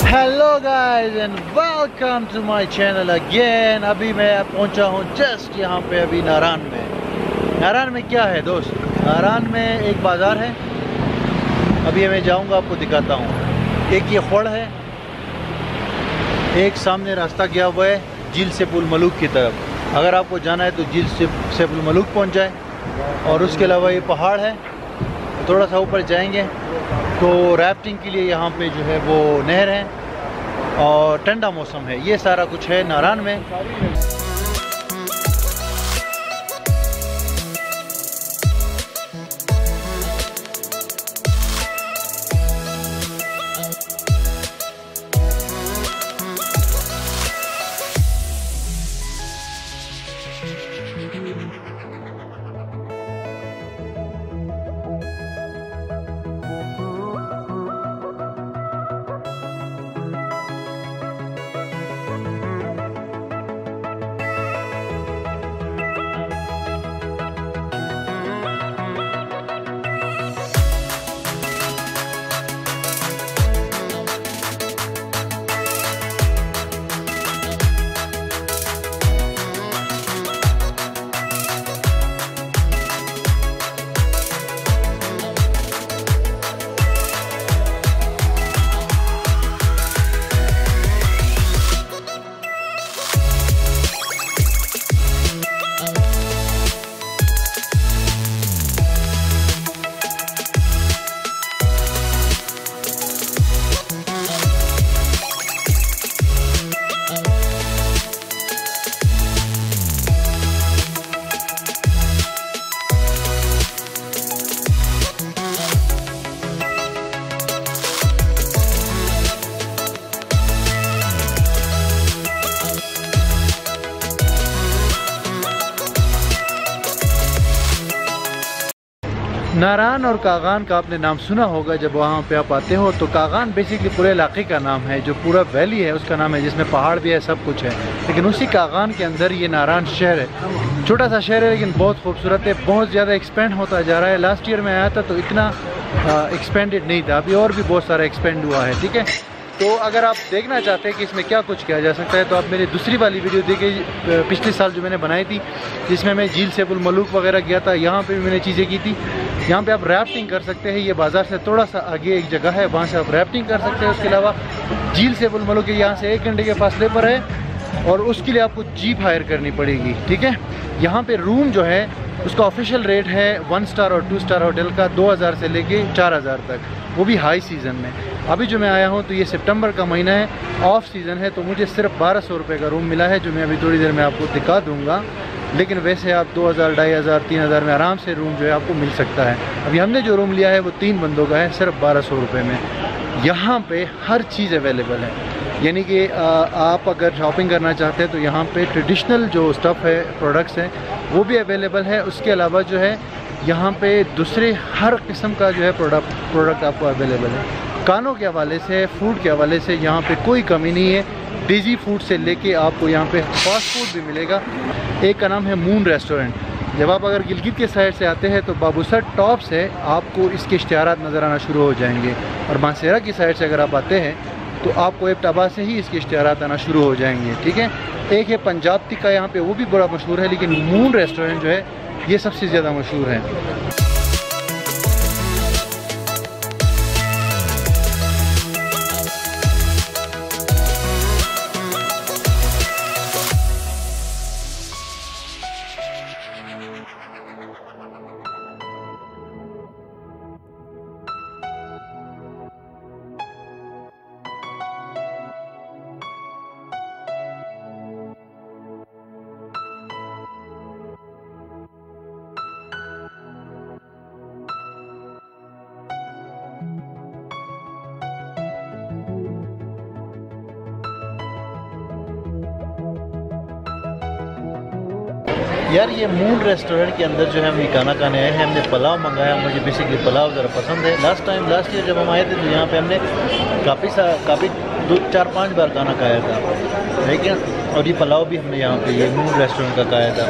Hello guys and welcome to my channel again. अभी मैं पहुंचा हूं जस्ट यहाँ पे अभी नारान में। नारान में क्या है दोस्त, नारान में एक बाज़ार है। अभी मैं जाऊंगा, आपको दिखाता हूँ। एक ये खोड़ है, एक सामने रास्ता गया हुआ है झील से पुल मलूक की तरफ। अगर आपको जाना है तो झील से पुल मलूक पहुँच जाए। और उसके अलावा ये पहाड़ है, थोड़ा सा ऊपर जाएंगे तो राफ्टिंग के लिए यहाँ पे जो है वो नहर है और ठंडा मौसम है। ये सारा कुछ है नारान में। नारान और कागान का आपने नाम सुना होगा जब वहाँ पे आप आते हो। तो कागान बेसिकली पूरे इलाके का नाम है, जो पूरा वैली है उसका नाम है, जिसमें पहाड़ भी है, सब कुछ है। लेकिन उसी कागान के अंदर ये नारान शहर है। छोटा सा शहर है लेकिन बहुत खूबसूरत है, बहुत ज़्यादा एक्सपेंड होता जा रहा है। लास्ट ईयर में आया था तो इतना एक्सपेंडेड नहीं था, अभी और भी बहुत सारा एक्सपेंड हुआ है। ठीक है, तो अगर आप देखना चाहते हैं कि इसमें क्या कुछ किया जा सकता है तो आप मेरी दूसरी वाली वीडियो देखिए, पिछले साल जो मैंने बनाई थी, जिसमें मैं झील से पुल मलूक वगैरह गया था। यहाँ पे भी मैंने चीज़ें की थी। यहाँ पे आप राफ्टिंग कर सकते हैं। ये बाज़ार से थोड़ा सा आगे एक जगह है, वहाँ से आप राफ्टिंग कर सकते हैं। उसके अलावा झील से पुल मलूक यहाँ से 1 घंटे के फासले पर है और उसके लिए आपको जीप हायर करनी पड़ेगी। ठीक है, यहाँ पे रूम जो है उसका ऑफिशियल रेट है 1 स्टार और 2 स्टार होटल का 2000 से लेके 4000 तक, वो भी हाई सीज़न में। अभी जो मैं आया हूँ तो ये सितंबर का महीना है, ऑफ सीज़न है, तो मुझे सिर्फ 1200 रुपये का रूम मिला है, जो मैं अभी थोड़ी देर में आपको दिखा दूँगा। लेकिन वैसे आप 2000, 2500, 3000 में आराम से रूम जो है आपको मिल सकता है। अभी हमने जो रूम लिया है वो 3 बंदों का है, सिर्फ 1200 रुपये में। यहाँ पे हर चीज़ अवेलेबल है, यानी कि आप अगर शॉपिंग करना चाहते हैं तो यहाँ पे ट्रेडिशनल जो स्टफ़ है, प्रोडक्ट्स हैं, वो भी अवेलेबल है। उसके अलावा जो है यहाँ पे दूसरे हर किस्म का जो है प्रोडक्ट आपको अवेलेबल है। खानों के हवाले से, फूड के हवाले से यहाँ पे कोई कमी नहीं है। डेजी फूड से लेके आपको यहाँ पे फास्ट फूड भी मिलेगा। एक का नाम है मून रेस्टोरेंट। जब आप अगर गिलगित के साइड से आते हैं तो बाबूसर टॉप से आपको इसके इश्तिहारात नज़र आना शुरू हो जाएंगे, और मासेरा की साइड से अगर आप आते हैं तो आपको एक टबा से ही इसके इश्तिहारात आना शुरू हो जाएंगे। ठीक है, एक है पंजाब टिक्का यहाँ पे, वो भी बड़ा मशहूर है, लेकिन मून रेस्टोरेंट जो है ये सबसे ज़्यादा मशहूर है। यार ये मून रेस्टोरेंट के अंदर जो है हम खाना खाने आए हैं। हमने पुलाव मंगाया, मुझे बेसिकली पुलाव ज़रा पसंद है। लास्ट ईयर जब हम आए थे तो यहाँ पे हमने काफ़ी 2-4-5 बार खाना खाया था, लेकिन और ये पुलाव भी हमने यहाँ पे ये मून रेस्टोरेंट का खाया था।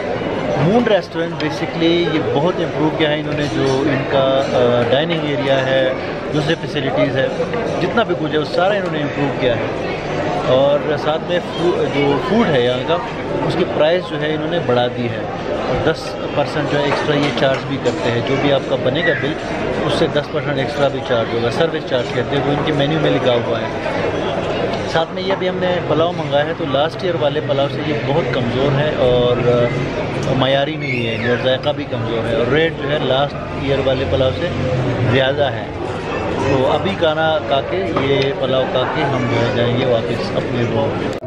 मून रेस्टोरेंट बेसिकली ये बहुत इम्प्रूव किया है इन्होंने, जो इनका डाइनिंग एरिया है, दूसरे फैसिलिटीज़ है, जितना भी कुछ है वो सारा इन्होंने इम्प्रूव किया है। और साथ में जो फूड है यहाँ का, उसकी प्राइस जो है इन्होंने बढ़ा दी है, और 10% जो है एक्स्ट्रा ये चार्ज भी करते हैं। जो भी आपका बनेगा बिल, उससे 10% एक्स्ट्रा भी चार्ज होगा, सर्विस चार्ज कहते हैं, वो इनके मेन्यू में लिखा हुआ है। साथ में ये भी हमने पुलाव मंगाया है, तो लास्ट ईयर वाले पुलाव से ये बहुत कमज़ोर है और मयारी नहीं है, और जायका भी कमज़ोर है, और रेट जो है लास्ट ईयर वाले पुलाव से ज़्यादा है। तो अभी खाना खा के, ये पुलाव खा के हम जो है जाएंगे वापस अपने रूम।